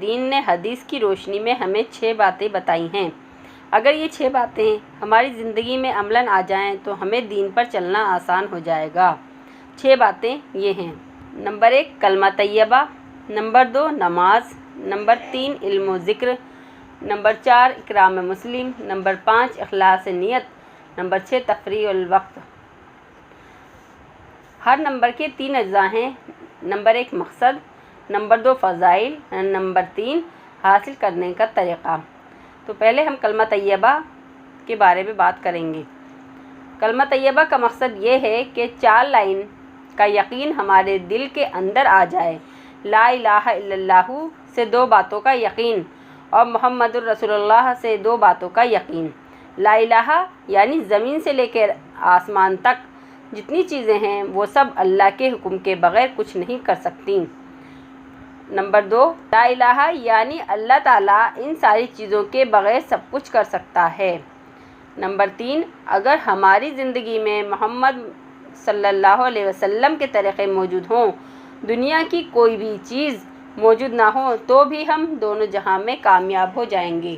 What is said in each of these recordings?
دین نے حدیث کی روشنی میں ہمیں 6 باتیں بتائی ہیں۔ اگر یہ 6 باتیں ہماری زندگی میں عملاً آ جائیں تو ہمیں دین پر چلنا آسان ہو جائے گا۔ 6 باتیں یہ ہیں: نمبر 1 کلمہ طیبہ، نمبر 2 نماز، نمبر 3 علم و ذکر، نمبر 4 اکرام مسلم، نمبر 5 اخلاص نیت، نمبر 6 تفریح الوقت۔ ہر نمبر کے 3 اجزاء ہیں: نمبر 1 مقصد، نمبر 2 فضائل، نمبر 3 حاصل کرنے کا طریقہ۔ تو پہلے ہم کلمہ طیبہ کے بارے میں بات کریں گے۔ کلمہ طیبہ کا مقصد یہ ہے کہ 4 لائن کا یقین ہمارے دل کے اندر آ جائے۔ لا الہ الا اللہ سے 2 باتوں کا یقین اور محمد الرسول اللہ سے 2 باتوں کا یقین۔ لا الہ یعنی زمین سے لے کر آسمان تک جتنی چیزیں ہیں وہ سب اللہ کے حکم کے بغیر کچھ نہیں کر سکتی۔ نمبر 2 لا الہ یعنی اللہ تعالیٰ ان ساری چیزوں کے بغیر سب کچھ کر سکتا ہے۔ نمبر 3 اگر ہماری زندگی میں محمد صلی اللہ علیہ وسلم کے طریقے موجود ہوں، دنیا کی کوئی بھی چیز موجود نہ ہو تو بھی ہم دونوں جہاں میں کامیاب ہو جائیں گے۔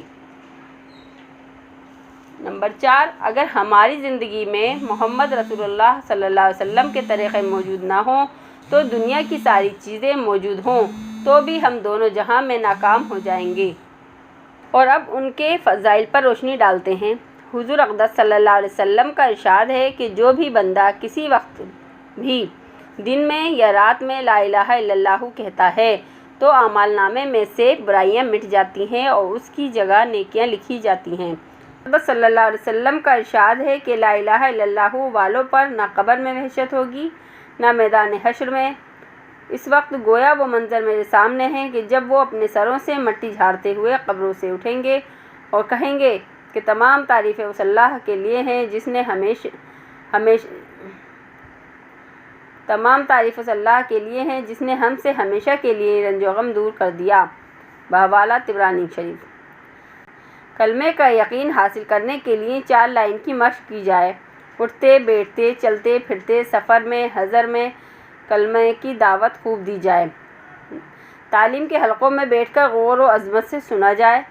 نمبر 4 اگر ہماری زندگی میں محمد رسول اللہ صلی اللہ علیہ وسلم کے طریقے موجود نہ ہوں تو دنیا کی ساری چیزیں موجود ہوں تو بھی ہم دونوں جہاں میں ناکام ہو جائیں گے۔ اور اب ان کے فضائل پر روشنی ڈالتے ہیں۔ حضور اقدس صلی اللہ علیہ وسلم کا ارشاد ہے کہ جو بھی بندہ کسی وقت بھی دن میں یا رات میں لا الہ الا اللہ کہتا ہے تو اعمال نامے میں سے برائیاں مٹ جاتی ہیں اور اس کی جگہ نیکیاں لکھی جاتی ہیں۔ حضرت صلی اللہ علیہ وسلم کا ارشاد ہے کہ لا الہ الا اللہ والوں پر نہ قبر میں وحشت ہوگی نہ میدان حشر میں۔ اس وقت گویا وہ منظر میرے سامنے ہے کہ جب وہ اپنے سروں سے مٹی جھاڑتے ہوئے قبروں سے اٹھیں گے اور کہیں گے کہ تمام تعریفیں اس اللہ کے لیے ہیں جس نے ہم سے ہمیشہ کے لیے رنج و غم دور کر دیا۔ بحوالہ طبرانی شریف۔ کلمے کا یقین حاصل کرنے کے لیے 4 لائن کی مشق کی جائے۔ اٹھتے بیٹھتے چلتے پھرتے سفر میں حضر میں کلمے کی دعوت خوب دی جائے۔ تعلیم کے حلقوں میں بیٹھ کر غور و عظمت سے سنا جائے۔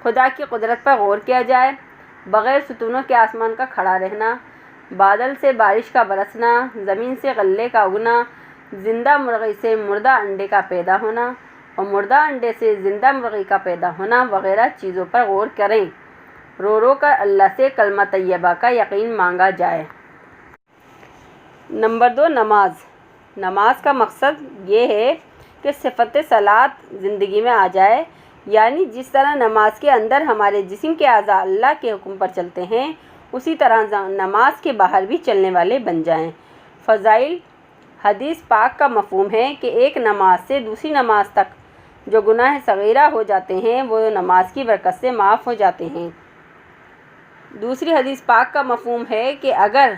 خدا کی قدرت پر غور کیا جائے۔ بغیر ستونوں کے آسمان کا کھڑا رہنا، بادل سے بارش کا برسنا، زمین سے غلے کا اگنا، زندہ مرغی سے مردہ انڈے کا پیدا ہونا اور مردہ انڈے سے زندہ مرغی کا پیدا ہونا وغیرہ چیزوں پر غور کریں۔ رو رو کر اللہ سے کلمہ طیبہ کا یقین مانگا جائے۔ نمبر 2 نماز۔ نماز کا مقصد یہ ہے کہ صفت صلاۃ زندگی میں آ جائے، یعنی جس طرح نماز کے اندر ہمارے جسم کے اعضاء اللہ کے حکم پر چلتے ہیں اسی طرح نماز کے باہر بھی چلنے والے بن جائیں۔ فضائل۔ حدیث پاک کا مفہوم ہے کہ ایک نماز سے دوسری نماز تک جو گناہ صغیرہ ہو جاتے ہیں وہ نماز کی برکت سے معاف ہو جاتے ہیں۔ دوسری حدیث پاک کا مفہوم ہے کہ اگر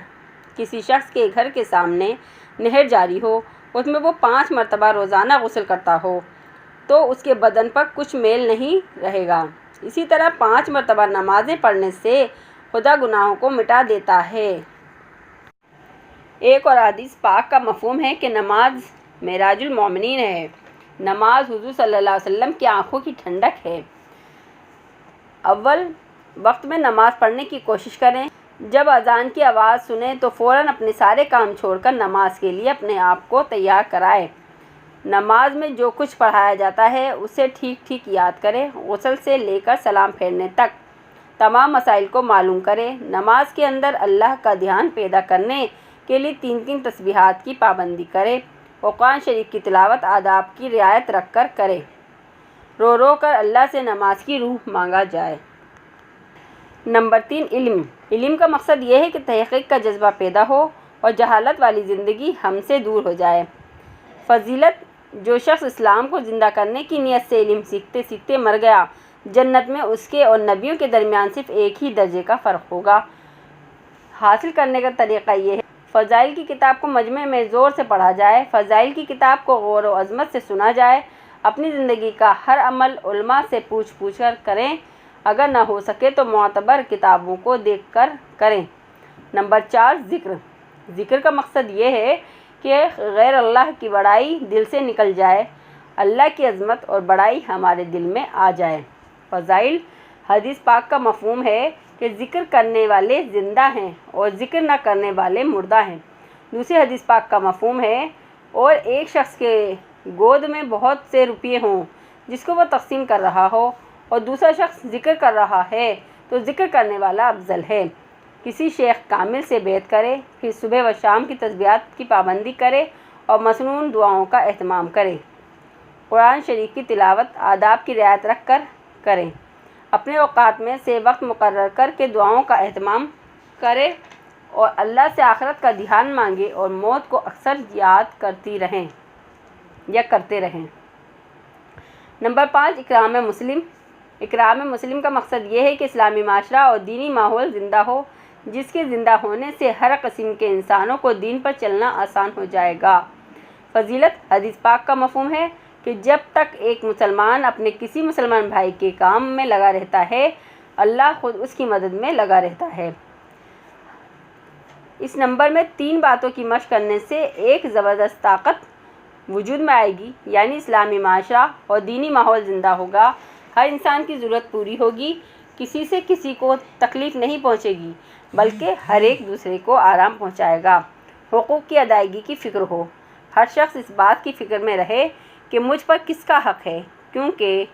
کسی شخص کے گھر کے سامنے نہر جاری ہو، اس میں وہ 5 مرتبہ روزانہ غسل کرتا ہو تو اس کے بدن پر کچھ میل نہیں رہے گا۔ اسی طرح 5 مرتبہ نمازیں پڑھنے سے خدا گناہوں کو مٹا دیتا ہے۔ ایک اور حدیث پاک کا مفہوم ہے کہ نماز معراج المومنین ہے۔ نماز حضور صلی اللہ علیہ وسلم کی آنکھوں کی ٹھنڈک ہے۔ اول وقت میں نماز پڑھنے کی کوشش کریں۔ جب اذان کی آواز سنیں تو فوراً اپنے سارے کام چھوڑ کر نماز کے لیے اپنے آپ کو تیار کرائیں۔ نماز میں جو کچھ پڑھایا جاتا ہے اسے ٹھیک ٹھیک یاد کریں۔ غسل سے لے کر سلام پھیرنے تک تمام مسائل کو معلوم کریں۔ نماز کے اندر اللہ کا دھیان پیدا کرنے کے لیے 3 تسبیحات کی پابندی کریں اور قرآن شریف کی تلاوت آداب کی رعایت رکھ کر کریں۔ رو رو کر اللہ سے نماز کی روح مانگا جائے۔ نمبر 3 علم۔ علم کا مقصد یہ ہے کہ تحقیق کا جذبہ پیدا ہو اور جہالت والی زندگی ہم سے دور ہو جائے۔ فضیلت۔ جو شخص اسلام کو زندہ کرنے کی نیت سے علم سیکھتے سیکھتے مر گیا، جنت میں اس کے اور نبیوں کے درمیان صرف ایک ہی درجے کا فرق ہوگا۔ حاصل کرنے کا طریقہ یہ ہے: فضائل کی کتاب کو مجمع میں زور سے پڑھا جائے۔ فضائل کی کتاب کو غور و عظمت سے سنا جائے۔ اپنی زندگی کا ہر عمل علماء سے پوچھ کر کریں۔ اگر نہ ہو سکے تو معتبر کتابوں کو دیکھ کر کریں۔ نمبر 4 ذکر۔ ذکر کا مقصد یہ ہے کہ غیر اللہ کی بڑائی دل سے نکل جائے اللہ کی عظمت اور بڑائی ہمارے دل میں آ جائے۔ فضائل: حدیث پاک کا مفہوم ہے کہ ذکر کرنے والے زندہ ہیں اور ذکر نہ کرنے والے مردہ ہیں۔ دوسری حدیث پاک کا مفہوم ہے اور ایک شخص کے گود میں بہت سے روپیے ہوں جس کو وہ تقسیم کر رہا ہو اور دوسرا شخص ذکر کر رہا ہے تو ذکر کرنے والا افضل ہے۔ کسی شیخ کامل سے بیعت کرے، پھر صبح و شام کی تسبیحات کی پابندی کرے اور مسنون دعاؤں کا اہتمام کرے۔ قرآن شریف کی تلاوت آداب کی رعایت رکھ کر کریں۔ اپنے اوقات میں سے وقت مقرر کر کے دعاؤں کا اہتمام کرے اور اللہ سے آخرت کا دھیان مانگے اور موت کو اکثر یاد کرتے رہیں۔ نمبر 5، اکرام مسلم۔ اکرام مسلم کا مقصد یہ ہے کہ اسلامی معاشرہ اور دینی ماحول زندہ ہو، جس کے زندہ ہونے سے ہر قسم کے انسانوں کو دین پر چلنا آسان ہو جائے گا۔ فضیلت: حدیث پاک کا مفہوم ہے کہ جب تک ایک مسلمان اپنے کسی مسلمان بھائی کے کام میں لگا رہتا ہے، اللہ خود اس کی مدد میں لگا رہتا ہے۔ اس نمبر میں 3 باتوں کی مشق کرنے سے ایک زبردست طاقت وجود میں آئے گی، یعنی اسلامی معاشرہ اور دینی ماحول زندہ ہوگا، ہر انسان کی ضرورت پوری ہوگی، کسی سے کسی کو تکلیف نہیں پہنچے گی بلکہ ہر ایک دوسرے کو آرام پہنچائے گا۔ حقوق کی ادائیگی کی فکر ہو، ہر شخص اس بات کی فکر میں رہے کہ مجھ پر کس کا حق ہے، کیونکہ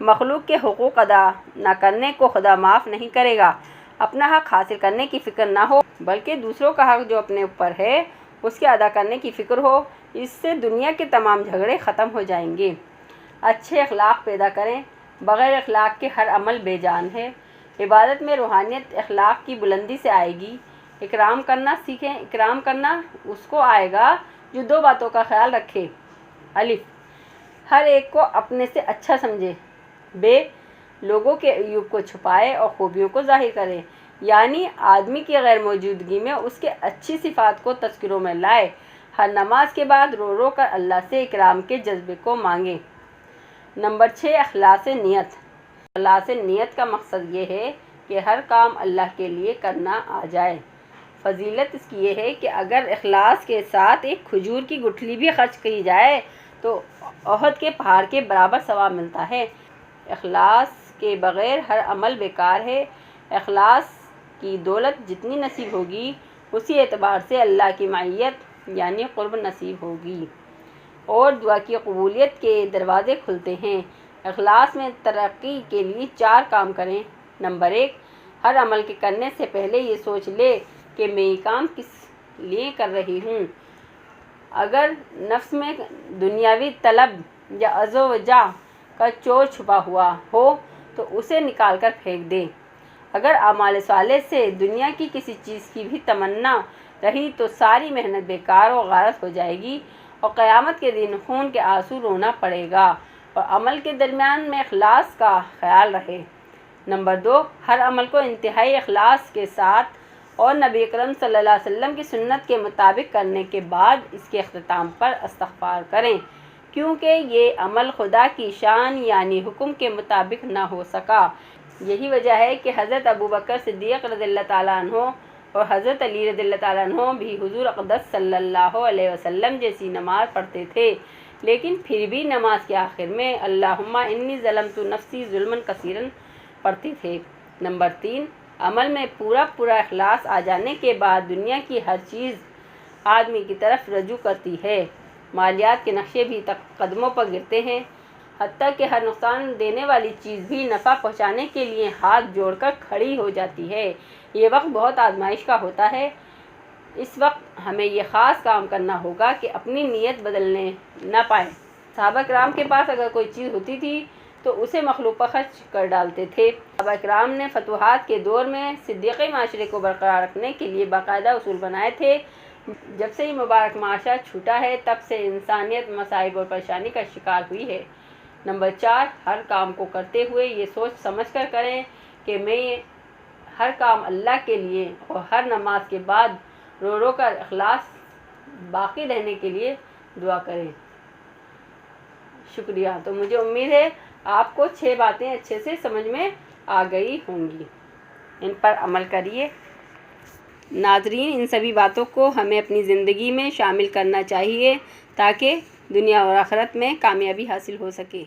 مخلوق کے حقوق ادا نہ کرنے کو خدا معاف نہیں کرے گا۔ اپنا حق حاصل کرنے کی فکر نہ ہو بلکہ دوسروں کا حق جو اپنے اوپر ہے اس کے ادا کرنے کی فکر ہو، اس سے دنیا کے تمام جھگڑے ختم ہو جائیں گے۔ اچھے اخلاق پیدا کریں، بغیر اخلاق کے ہر عمل بے جان ہے۔ عبادت میں روحانیت اخلاق کی بلندی سے آئے گی۔ اکرام کرنا سیکھیں، اکرام کرنا اس کو آئے گا جو 2 باتوں کا خیال رکھے۔ الف، ہر ایک کو اپنے سے اچھا سمجھے۔ ب، لوگوں کے عیوب کو چھپائے اور خوبیوں کو ظاہر کرے، یعنی آدمی کی غیر موجودگی میں اس کے اچھی صفات کو تذکروں میں لائے۔ ہر نماز کے بعد رو رو کر اللہ سے اکرام کے جذبے کو مانگے۔ نمبر 6، اخلاص نیت۔ اخلاص نیت کا مقصد یہ ہے کہ ہر کام اللہ کے لیے کرنا آ جائے۔ فضیلت اس کی یہ ہے کہ اگر اخلاص کے ساتھ ایک کھجور کی گٹھلی بھی خرچ کی جائے تو احد کے پہاڑ کے برابر ثواب ملتا ہے۔ اخلاص کے بغیر ہر عمل بیکار ہے۔ اخلاص کی دولت جتنی نصیب ہوگی اسی اعتبار سے اللہ کی معیت یعنی قرب نصیب ہوگی اور دعا کی قبولیت کے دروازے کھلتے ہیں۔ اخلاص میں ترقی کے لیے 4 کام کریں۔ نمبر 1، ہر عمل کے کرنے سے پہلے یہ سوچ لے کہ میں یہ کام کس لیے کر رہی ہوں۔ اگر نفس میں دنیاوی طلب یا عزو و جاہ کا چور چھپا ہوا ہو تو اسے نکال کر پھینک دے۔ اگر اعمال صالح سے دنیا کی کسی چیز کی بھی تمنا رہی تو ساری محنت بیکار و غارت ہو جائے گی اور قیامت کے دن خون کے آنسو رونا پڑے گا۔ اور عمل کے درمیان میں اخلاص کا خیال رہے۔ نمبر 2، ہر عمل کو انتہائی اخلاص کے ساتھ اور نبی اکرم صلی اللہ علیہ وسلم کی سنت کے مطابق کرنے کے بعد اس کے اختتام پر استغفار کریں، کیونکہ یہ عمل خدا کی شان یعنی حکم کے مطابق نہ ہو سکا۔ یہی وجہ ہے کہ حضرت ابوبکر صدیق رضی اللہ تعالیٰ عنہ اور حضرت علی رضی اللہ تعالیٰ عنہ بھی حضور اقدس صلی اللہ علیہ وسلم جیسی نماز پڑھتے تھے، لیکن پھر بھی نماز کے آخر میں اللہم انی ظلمت نفسی ظلما کثیرا پڑھتے تھے۔ نمبر 3، عمل میں پورا اخلاص آ جانے کے بعد دنیا کی ہر چیز آدمی کی طرف رجوع کرتی ہے۔ مالیات کے نقشے بھی قدموں پر گرتے ہیں، حتیٰ کہ ہر نقصان دینے والی چیز بھی نفع پہنچانے کے لیے ہاتھ جوڑ کر کھڑی ہو جاتی ہے۔ یہ وقت بہت آزمائش کا ہوتا ہے۔ اس وقت ہمیں یہ خاص کام کرنا ہوگا کہ اپنی نیت بدلنے نہ پائیں۔ صحابہ کرام کے پاس اگر کوئی چیز ہوتی تھی تو اسے مخلوق پر خرچ کر ڈالتے تھے۔ صحابہ کرام نے فتوحات کے دور میں صدیقی معاشرے کو برقرار رکھنے کے لیے باقاعدہ اصول بنائے تھے۔ جب سے یہ مبارک معاشرہ چھوٹا ہے تب سے انسانیت مصائب اور پریشانی کا شکار ہوئی ہے۔ نمبر 4، ہر کام کو کرتے ہوئے یہ سوچ سمجھ کر کریں کہ میں ہر کام اللہ کے لیے اور ہر نماز کے بعد رو رو کر اخلاص باقی رہنے کے لیے دعا کریں۔ شکریہ۔ تو مجھے امید ہے آپ کو 6 باتیں اچھے سے سمجھ میں آ گئی ہوں گی، ان پر عمل کریے۔ ناظرین، ان سبھی باتوں کو ہمیں اپنی زندگی میں شامل کرنا چاہیے تاکہ دنیا اور آخرت میں کامیابی حاصل ہو سکے۔